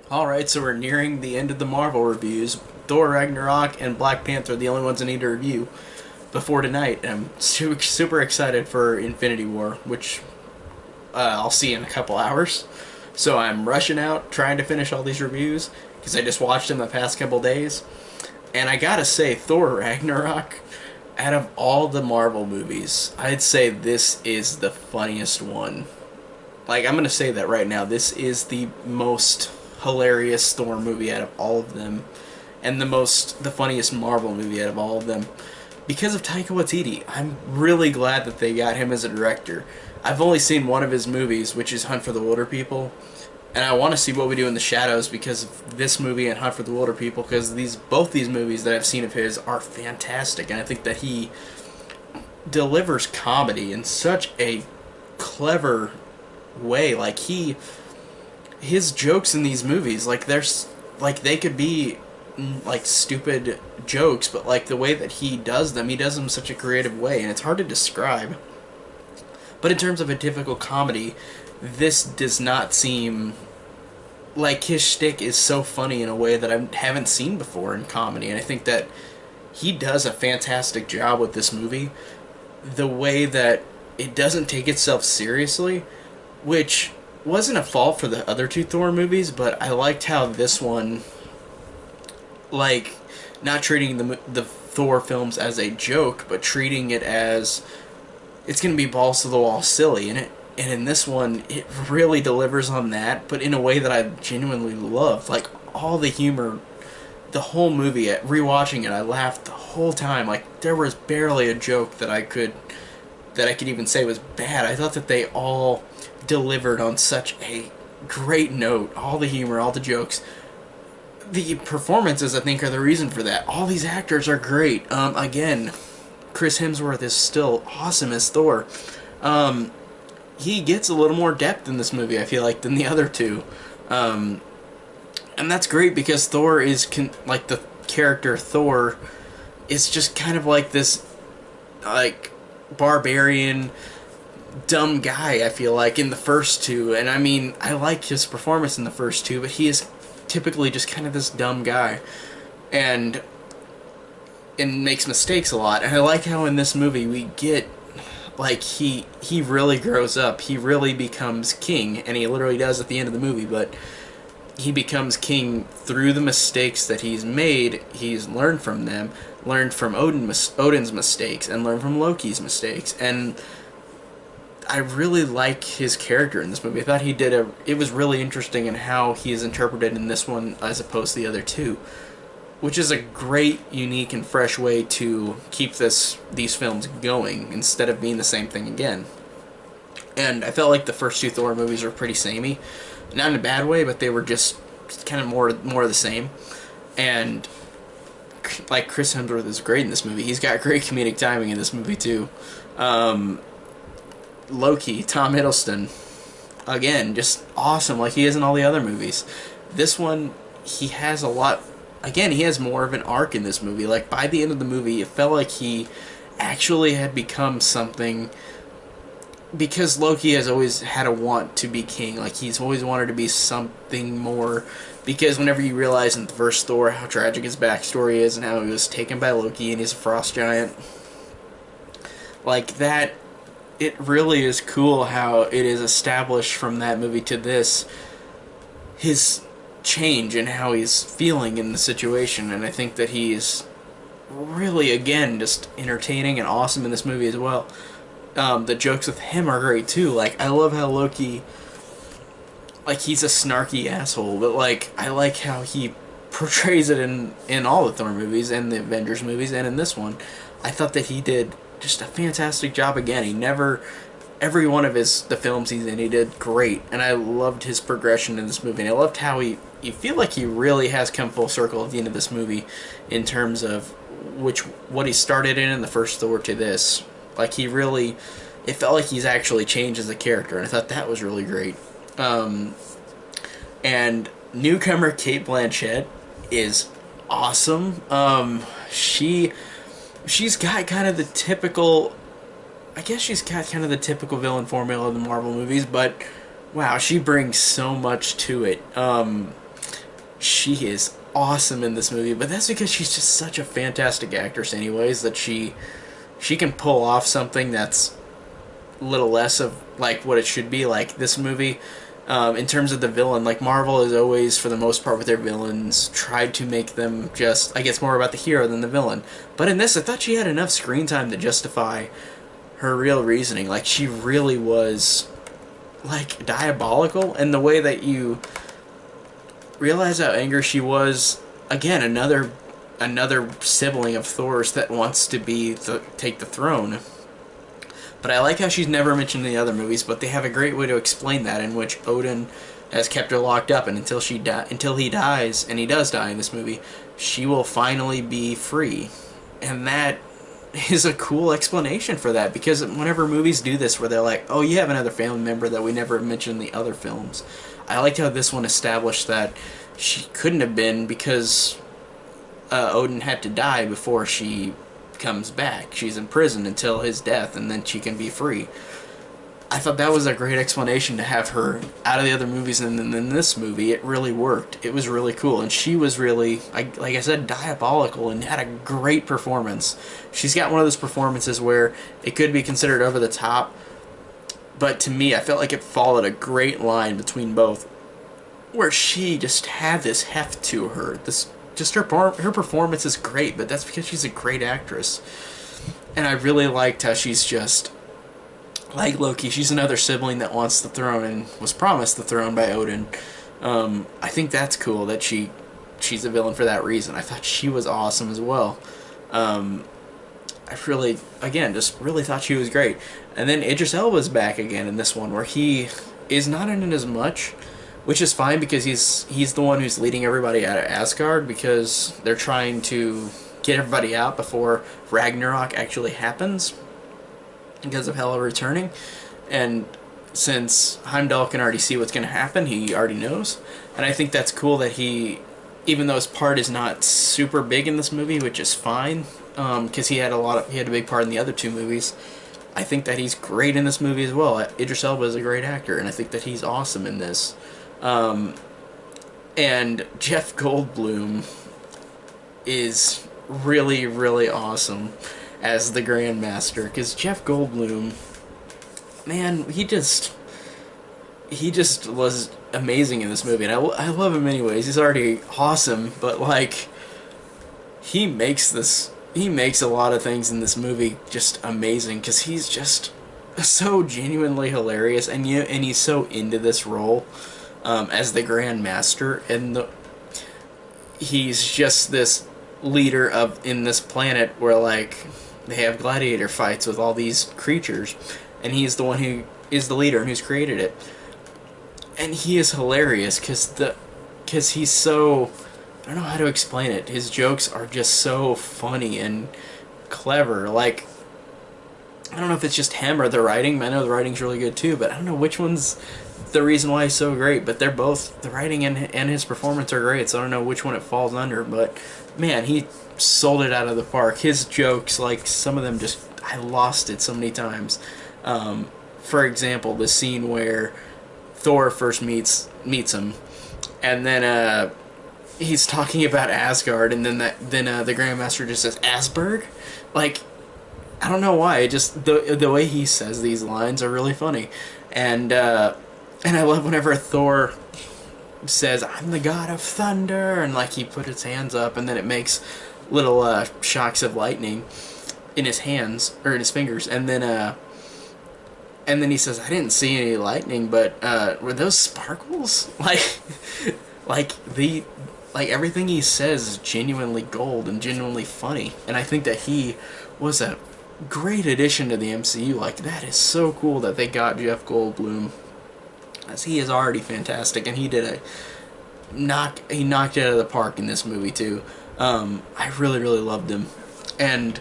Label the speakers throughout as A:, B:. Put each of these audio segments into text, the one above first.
A: Alright, so we're nearing the end of the Marvel reviews. Thor, Ragnarok, and Black Panther are the only ones I need to review before tonight. And I'm super excited for Infinity War, which I'll see in a couple hours. So I'm rushing out, trying to finish all these reviews, because I just watched them the past couple days. And I gotta say, Thor Ragnarok, out of all the Marvel movies, I'd say this is the funniest one. Like, I'm gonna say that right now. This is the most hilarious Thor movie out of all of them, and the funniest Marvel movie out of all of them. Because of Taika Waititi, I'm really glad that they got him as a director. I've only seen one of his movies, which is Hunt for the Wilder People, and I want to see What We Do in the Shadows because of this movie and Hunt for the Wilder People, because both these movies that I've seen of his are fantastic, and I think that he delivers comedy in such a clever way. Like, his jokes in these movies, like, they could be like stupid jokes, but like the way that he does them in such a creative way, and it's hard to describe. But in terms of a typical comedy, this does not seem like his shtick is so funny in a way that I haven't seen before in comedy, and I think that he does a fantastic job with this movie. The way that it doesn't take itself seriously, which wasn't a fault for the other two Thor movies, but I liked how this one, like, not treating the Thor films as a joke, but treating it as it's gonna be balls to the wall silly, and in this one it really delivers on that, but in a way that I genuinely love. Like, all the humor, the whole movie. Rewatching it, I laughed the whole time. Like, there was barely a joke that I could even say was bad. I thought that they all delivered on such a great note. All the humor, all the jokes. The performances, I think, are the reason for that. All these actors are great. Again, Chris Hemsworth is still awesome as Thor. He gets a little more depth in this movie, I feel like, than the other two. And that's great because Thor is, like, the character Thor is just kind of like this, like, barbarian, dumb guy, I feel like, in the first two. And I mean, I like his performance in the first two, but he is typically just kind of this dumb guy. And makes mistakes a lot. And I like how in this movie we get, like, he really grows up. He really becomes king, and he literally does at the end of the movie, but he becomes king through the mistakes that he's made. He's learned from them, learned from Odin's mistakes, and learned from Loki's mistakes. And I really like his character in this movie. I thought it was really interesting in how he is interpreted in this one as opposed to the other two, which is a great, unique, and fresh way to keep these films going instead of being the same thing again. And I felt like the first two Thor movies were pretty samey, not in a bad way, but they were just kind of more of the same. And like, Chris Hemsworth is great in this movie. He's got great comedic timing in this movie too. Loki, Tom Hiddleston, again, just awesome, like he is in all the other movies. This one, he has a lot. Again, he has more of an arc in this movie. Like, by the end of the movie, it felt like he actually had become something, because Loki has always had a want to be king. Like, he's always wanted to be something more, because whenever you realize in the first Thor how tragic his backstory is and how he was taken by Loki and he's a frost giant, like that, it really is cool how it is established from that movie to this, his change in how he's feeling in the situation. And I think that he's really, again, just entertaining and awesome in this movie as well. The jokes with him are great too. Like, I love how Loki, like, he's a snarky asshole, but like, I like how he portrays it in all the Thor movies and the Avengers movies, and in this one I thought that he did just a fantastic job again. Every one of the films he's in, he did great, and I loved his progression in this movie. And I loved how you feel like he really has come full circle at the end of this movie in terms of what he started in the first Thor to this. Like, it felt like he's actually changed as a character, and I thought that was really great. And newcomer Cate Blanchett is awesome. She's got kind of the typical, I guess she's got kind of the typical villain formula of the Marvel movies, but wow, she brings so much to it. she is awesome in this movie, but that's because she's just such a fantastic actress anyways, that she can pull off something that's a little less of like what it should be. Like this movie, in terms of the villain, like Marvel is always, for the most part with their villains, tried to make them just, I guess, more about the hero than the villain. But in this, I thought she had enough screen time to justify her real reasoning. Like, she really was, like, diabolical, and the way that you realize how angry she was, again, another sibling of Thor's that wants to take the throne. But I like how she's never mentioned in the other movies, but they have a great way to explain that, in which Odin has kept her locked up, and until he dies, and he does die in this movie, she will finally be free. And that is a cool explanation for that, because whenever movies do this where they're like, oh, you have another family member that we never mentioned in the other films, I liked how this one established that she couldn't have been, because Odin had to die before she comes back. She's in prison until his death, and then she can be free. I thought that was a great explanation to have her out of the other movies, and then in this movie it really worked. It was really cool, and she was really, like I said, diabolical, and had a great performance. She's got one of those performances where it could be considered over the top, but to me I felt like it followed a great line between both, where she just had this heft to her. Her performance is great, but that's because she's a great actress. And I really liked how she's just, like Loki, she's another sibling that wants the throne and was promised the throne by Odin. I think that's cool that she's a villain for that reason. I thought she was awesome as well. I really, again, just really thought she was great. And then Idris Elba's back again in this one, where he is not in it as much, which is fine, because he's the one who's leading everybody out of Asgard, because they're trying to get everybody out before Ragnarok actually happens, because of Hela returning. And since Heimdall can already see what's going to happen, he already knows. And I think that's cool that he, even though his part is not super big in this movie, which is fine, because he had a big part in the other two movies, I think that he's great in this movie as well. Idris Elba is a great actor, and I think that he's awesome in this. And Jeff Goldblum is really, really awesome as the Grandmaster, because Jeff Goldblum, man, he just was amazing in this movie, and I love him anyways. He's already awesome, but like, he makes a lot of things in this movie just amazing, because he's just so genuinely hilarious, and he's so into this role. As the Grand Master, and he's just this leader in this planet where, like, they have gladiator fights with all these creatures, and he's the one who is the leader and who's created it. And he is hilarious because he's so, I don't know how to explain it. His jokes are just so funny and clever. Like, I don't know if it's just him or the writing. I know the writing's really good too, but I don't know which one's the reason why he's so great. But they're both, the writing and his performance are great, so I don't know which one it falls under. But man, he sold it out of the park. His jokes, like, some of them just, I lost it so many times. For example, the scene where Thor first meets him, and then he's talking about Asgard, and then the Grandmaster just says Asberg. Like, I don't know why. It just, the way he says these lines are really funny, and I love whenever Thor says, "I'm the god of thunder," and like he put his hands up, and then it makes little shocks of lightning in his hands or in his fingers, and then he says, "I didn't see any lightning, but were those sparkles?" Like everything he says is genuinely gold and genuinely funny, and I think that he was a great addition to the MCU. Like, that is so cool that they got Jeff Goldblum, as he is already fantastic, and he knocked it out of the park in this movie too. I really, really loved him. And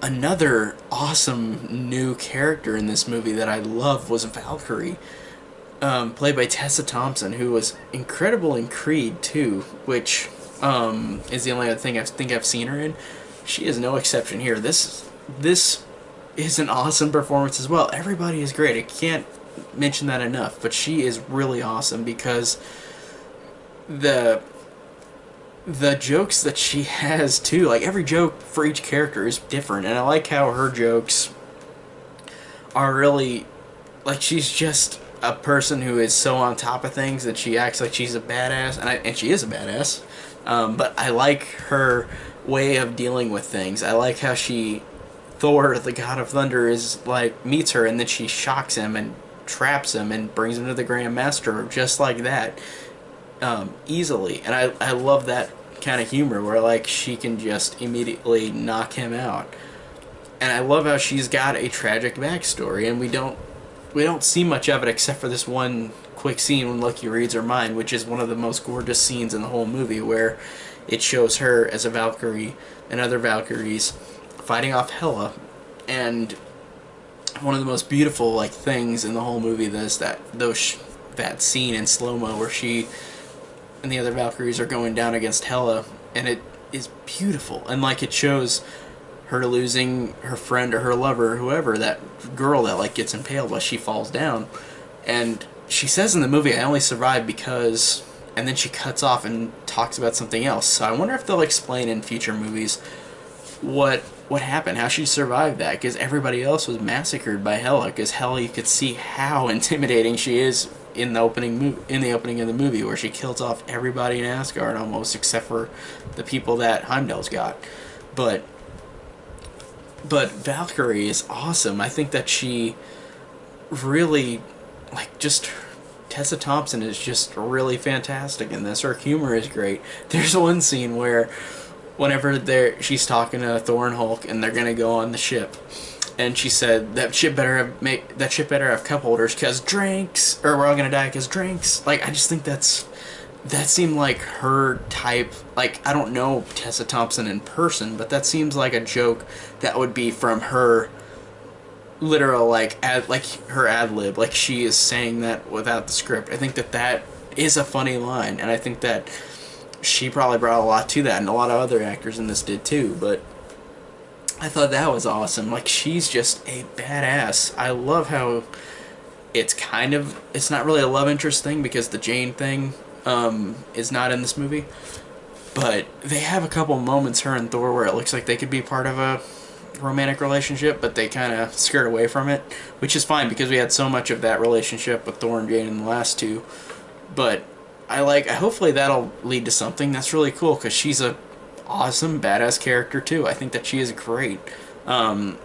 A: another awesome new character in this movie that I loved was Valkyrie, played by Tessa Thompson, who was incredible in Creed 2, which is the only other thing I think I've seen her in. She is no exception here. This is an awesome performance as well. Everybody is great. I can't mention that enough, but she is really awesome, because the jokes that she has too, like every joke for each character is different, and I like how her jokes are really like she's just a person who is so on top of things that she acts like she's a badass, and she is a badass. But I like her way of dealing with things. I like how Thor, the God of Thunder, is like meets her and then she shocks him and traps him and brings him to the Grand Master just like that, easily. And I love that kind of humor where like she can just immediately knock him out. And I love how she's got a tragic backstory, and we don't see much of it except for this one quick scene when Loki reads her mind, which is one of the most gorgeous scenes in the whole movie, where it shows her as a Valkyrie and other Valkyries fighting off Hela. And one of the most beautiful like things in the whole movie is that scene in slow mo where she and the other Valkyries are going down against Hela, and it is beautiful, and like it shows her losing her friend or her lover or whoever, that girl that like gets impaled while she falls down. And she says in the movie, I only survived because, and then she cuts off and talks about something else. So I wonder if they'll explain in future movies what happened, how she survived that, because everybody else was massacred by Hela. Because Hela, you could see how intimidating she is in the opening of the movie, where she kills off everybody in Asgard almost, except for the people that Heimdall's got. But Valkyrie is awesome. I think that she really, like, just Tessa Thompson is just really fantastic in this. Her humor is great. There's one scene where whenever she's talking to Thor and Hulk and they're gonna go on the ship, and she said that ship better have cup holders because drinks, or we're all gonna die because drinks. Like, I just think that seemed like her type. Like, I don't know Tessa Thompson in person, but that seems like a joke that would be from her literal, like her ad lib. Like, she is saying that without the script. I think that is a funny line, and I think that she probably brought a lot to that, and a lot of other actors in this did too. But I thought that was awesome. Like, she's just a badass. I love how it's not really a love interest thing because the Jane thing is not in this movie, but they have a couple moments, her and Thor, where it looks like they could be part of a romantic relationship, but they kind of skirt away from it, which is fine because we had so much of that relationship with Thor and Jane in the last two. But hopefully that'll lead to something that's really cool, because she's a awesome badass character too. I think that she is great. I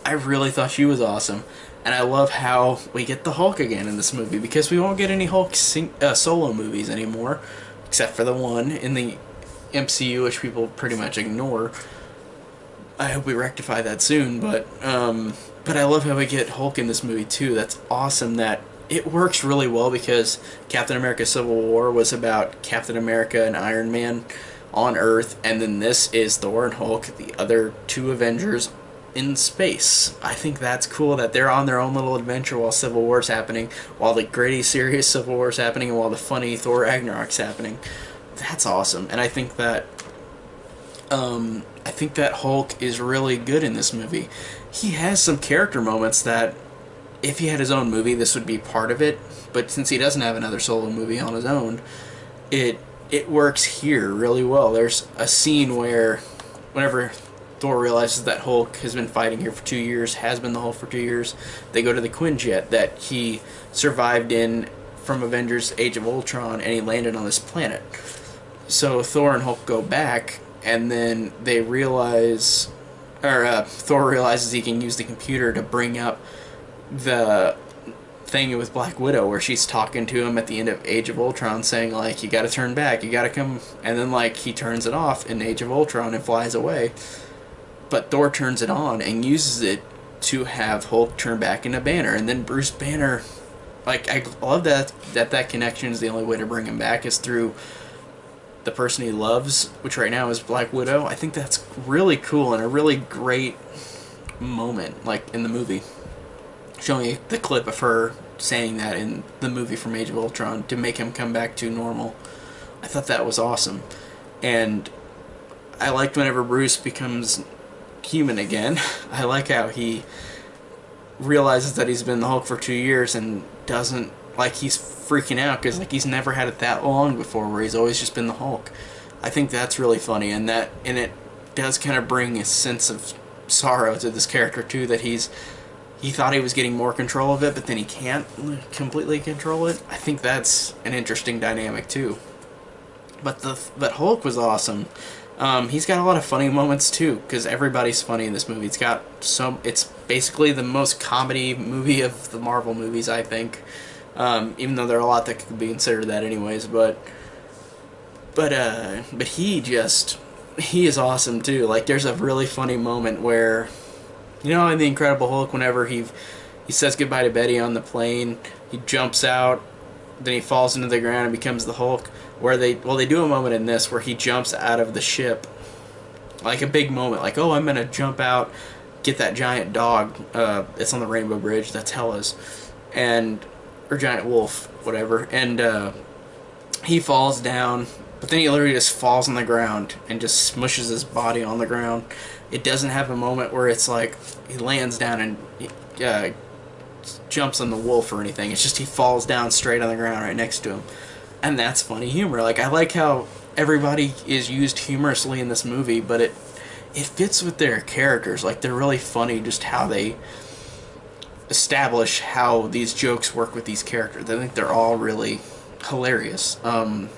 A: really thought she was awesome. And I love how we get the Hulk again in this movie, because we won't get any Hulk solo movies anymore, except for the one in the MCU, which people pretty much ignore. I hope we rectify that soon, but I love how we get Hulk in this movie too. That's awesome. That it works really well, because Captain America Civil War was about Captain America and Iron Man on Earth, and then this is Thor and Hulk, the other two Avengers, in space. I think that's cool that they're on their own little adventure while Civil War's happening, while the gritty, serious Civil War's happening, and while the funny Thor Ragnarok's happening. That's awesome, and I think that Hulk is really good in this movie. He has some character moments that, if he had his own movie, this would be part of it. But since he doesn't have another solo movie on his own, it works here really well. There's a scene where, whenever Thor realizes that Hulk has been fighting here for 2 years, has been the Hulk for 2 years, they go to the Quinjet that he survived in from Avengers Age of Ultron, and he landed on this planet. So Thor and Hulk go back, and then they realize, or Thor realizes he can use the computer to bring up the thing with Black Widow, where she's talking to him at the end of Age of Ultron, saying like, you gotta turn back, you gotta come, and then like he turns it off in Age of Ultron and flies away. But Thor turns it on and uses it to have Hulk turn back into Banner, and then Bruce Banner, like, I love that connection is the only way to bring him back is through the person he loves, which right now is Black Widow. I think that's really cool and a really great moment, like, in the movie. Showing you the clip of her saying that in the movie from Age of Ultron to make him come back to normal. I thought that was awesome. And I liked whenever Bruce becomes human again. I like how he realizes that he's been the Hulk for 2 years and doesn't like he's freaking out because like he's never had it that long before, where he's always just been the Hulk. I think that's really funny, and it does kind of bring a sense of sorrow to this character too, that he thought he was getting more control of it, but then he can't completely control it. I think that's an interesting dynamic too. But Hulk was awesome. He's got a lot of funny moments too, because everybody's funny in this movie. It's basically the most comedy movie of the Marvel movies, I think. Even though there are a lot that could be considered that anyways, but he is awesome too. Like there's a really funny moment where, you know, in the Incredible Hulk, whenever he says goodbye to Betty on the plane, he jumps out, then he falls into the ground and becomes the Hulk. Where they do a moment in this where he jumps out of the ship, like a big moment, like, oh, I'm gonna jump out, get that giant dog. It's on the Rainbow Bridge. That's Hela's, or giant wolf, whatever. And he falls down, but then he literally just falls on the ground and just smushes his body on the ground. It doesn't have a moment where it's like he lands down and jumps on the wolf or anything. It's just he falls down straight on the ground right next to him. And that's funny humor. Like, I like how everybody is used humorously in this movie, but it fits with their characters. Like, they're really funny just how they establish how these jokes work with these characters. I think they're all really hilarious. And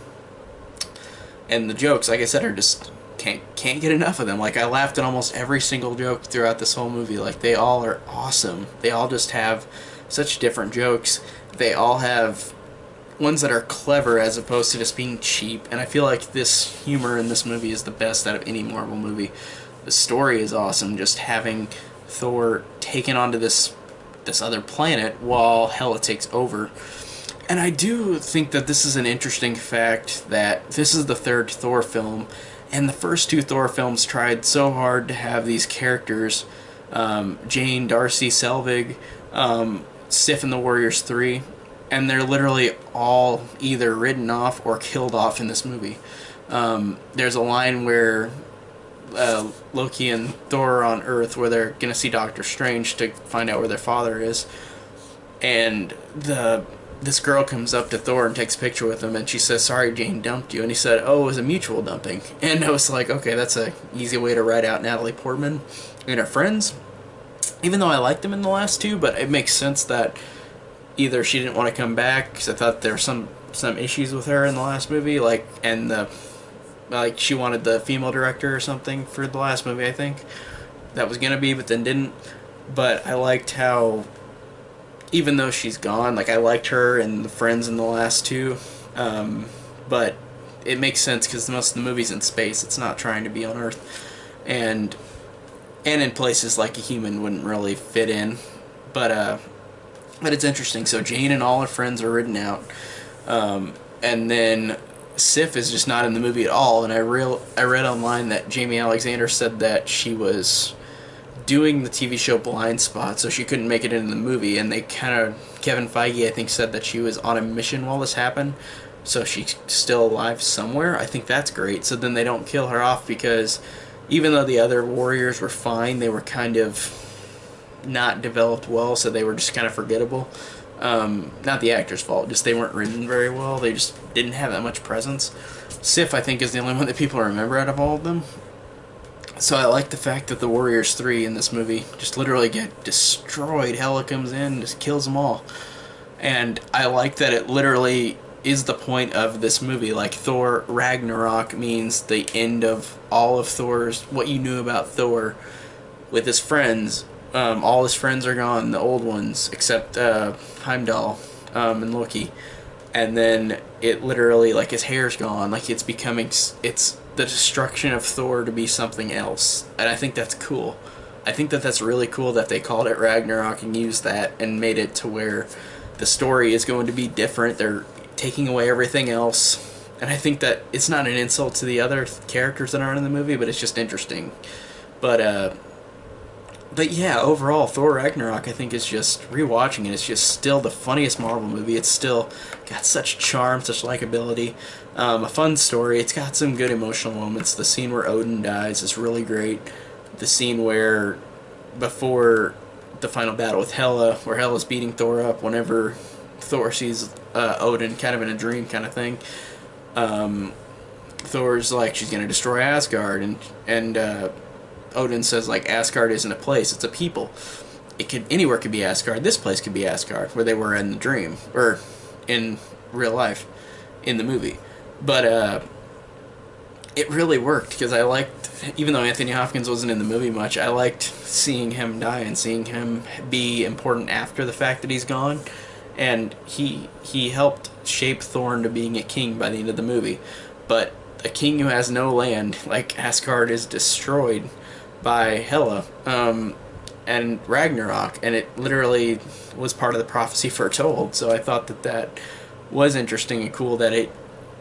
A: the jokes, like I said, are just can't get enough of them. Like, I laughed at almost every single joke throughout this whole movie. Like, they all are awesome. They all just have such different jokes. They all have ones that are clever as opposed to just being cheap, and I feel like this humor in this movie is the best out of any Marvel movie. The story is awesome, just having Thor taken onto this other planet while Hela takes over. And I do think that this is an interesting fact, that this is the third Thor film, and the first two Thor films tried so hard to have these characters, Jane, Darcy, Selvig, Sif and the Warriors 3, and they're literally all either written off or killed off in this movie. There's a line where Loki and Thor are on Earth, where they're going to see Doctor Strange to find out where their father is, and this girl comes up to Thor and takes a picture with him, and she says, "Sorry, Jane dumped you." And he said, "Oh, it was a mutual dumping." And I was like, okay, that's a easy way to write out Natalie Portman and her friends. Even though I liked them in the last two, but it makes sense that either she didn't want to come back, because I thought there were some issues with her in the last movie, she wanted the female director or something for the last movie, I think. That was gonna be, but then didn't. But I liked how, even though she's gone, like, I liked her and the friends in the last two. But it makes sense because most of the movie's in space. It's not trying to be on Earth. And in places like a human wouldn't really fit in. But it's interesting. So Jane and all her friends are written out. And then Sif is just not in the movie at all. And I read online that Jamie Alexander said that she was doing the TV show Blind Spot, so she couldn't make it into the movie. And Kevin Feige, I think, said that she was on a mission while this happened. So she's still alive somewhere. I think that's great. So then they don't kill her off, because even though the other warriors were fine, they were kind of not developed well, so they were just kind of forgettable. Not the actor's fault, just they weren't written very well. They just didn't have that much presence. Sif, I think, is the only one that people remember out of all of them. So I like the fact that the Warriors 3 in this movie just literally get destroyed. Hela comes in and just kills them all. And I like that it literally is the point of this movie. Like, Thor Ragnarok means the end of all of Thor's, what you knew about Thor with his friends. All his friends are gone, the old ones, except Heimdall and Loki. And then it literally, like, his hair's gone. Like, it's the destruction of Thor to be something else. And I think that's cool. I think that that's really cool that they called it Ragnarok and used that and made it to where the story is going to be different. They're taking away everything else. And I think that it's not an insult to the other characters that aren't in the movie, but it's just interesting. But yeah, overall, Thor Ragnarok, I think, is just, rewatching it, it's just still the funniest Marvel movie. It's still got such charm, such likability, a fun story. It's got some good emotional moments. The scene where Odin dies is really great. The scene before the final battle with Hela, where Hela's beating Thor up, whenever Thor sees Odin kind of in a dream kind of thing. Thor's like, she's gonna destroy Asgard, and Odin says like, Asgard isn't a place, it's a people. It could anywhere could be Asgard. This place could be Asgard, where they were in the dream or in real life in the movie. But it really worked because I liked, even though Anthony Hopkins wasn't in the movie much, I liked seeing him die and seeing him be important after the fact that he's gone. And he helped shape Thor into being a king by the end of the movie. But a king who has no land, like Asgard is destroyed by Hela, and Ragnarok, and it literally was part of the prophecy foretold. So I thought that that was interesting and cool that it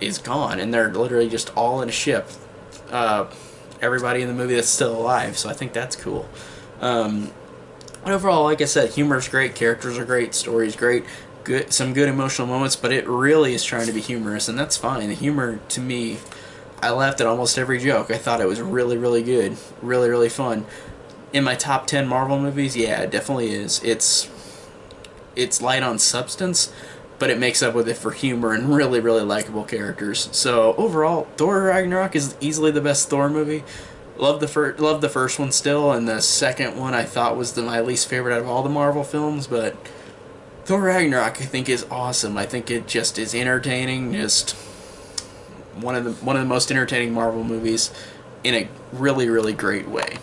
A: is gone, and they're literally just all in a ship. Everybody in the movie that's still alive, so I think that's cool. Overall, like I said, humor's great, characters are great, story's great, some good emotional moments, but it really is trying to be humorous, and that's fine. The humor, to me, I laughed at almost every joke. I thought it was really, really good, really, really fun. In my top 10 Marvel movies, yeah, it definitely is. It's light on substance, but it makes up with it for humor and really, really likable characters. So overall, Thor Ragnarok is easily the best Thor movie. Love the first one still, and the second one I thought was my least favorite out of all the Marvel films, but Thor Ragnarok I think is awesome. I think it just is entertaining, just one of the most entertaining Marvel movies in a really, really great way.